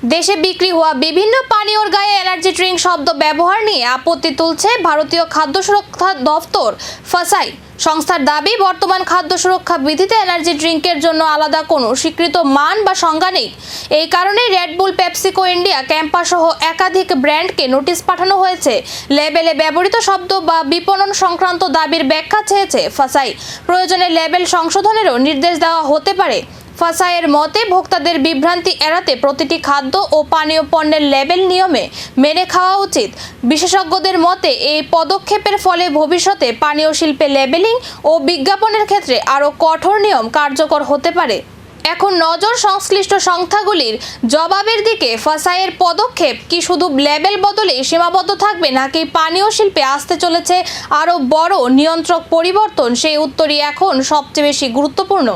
দেশে বিক্রি হওয়া বিভিন্ন পানীয়র গায়ে এনার্জি ড্রিঙ্ক শব্দ ব্যবহার নিয়ে আপত্তি তুলছে ভারতীয় খাদ্য সুরক্ষা দফতর ফাসাই। সংস্থার দাবি, বর্তমান খাদ্য সুরক্ষা বিধিতে এনার্জি ড্রিঙ্কের জন্য আলাদা কোনো স্বীকৃত মান বা সংজ্ঞা নেই। এই কারণে রেড বুল, পেপসিকো ইন্ডিয়া, ক্যাম্পা সহ একাধিক ব্র্যান্ডকে নোটিশ পাঠানো হয়েছে। লেবেলে ব্যবহৃত শব্দ বা বিপণন সংক্রান্ত দাবির ব্যাখ্যা চেয়েছে ফাসাই। প্রয়োজনে লেবেল সংশোধনেরও নির্দেশ দেওয়া হতে পারে। ফাসাইয়ের মতে, ভোক্তাদের বিভ্রান্তি এড়াতে প্রতিটি খাদ্য ও পানীয় পণ্যের লেবেল নিয়মে মেনে খাওয়া উচিত। বিশেষজ্ঞদের মতে, এই পদক্ষেপের ফলে ভবিষ্যতে পানীয় শিল্পে লেবেলিং ও বিজ্ঞাপনের ক্ষেত্রে আরও কঠোর নিয়ম কার্যকর হতে পারে। এখন নজর সংশ্লিষ্ট সংস্থাগুলির জবাবের দিকে। ফাসাইয়ের পদক্ষেপ কি শুধু লেবেল বদলে সীমাবদ্ধ থাকবে, নাকি পানীয় শিল্পে আসতে চলেছে আরও বড় নিয়ন্ত্রক পরিবর্তন? সেই উত্তরই এখন সবচেয়ে বেশি গুরুত্বপূর্ণ।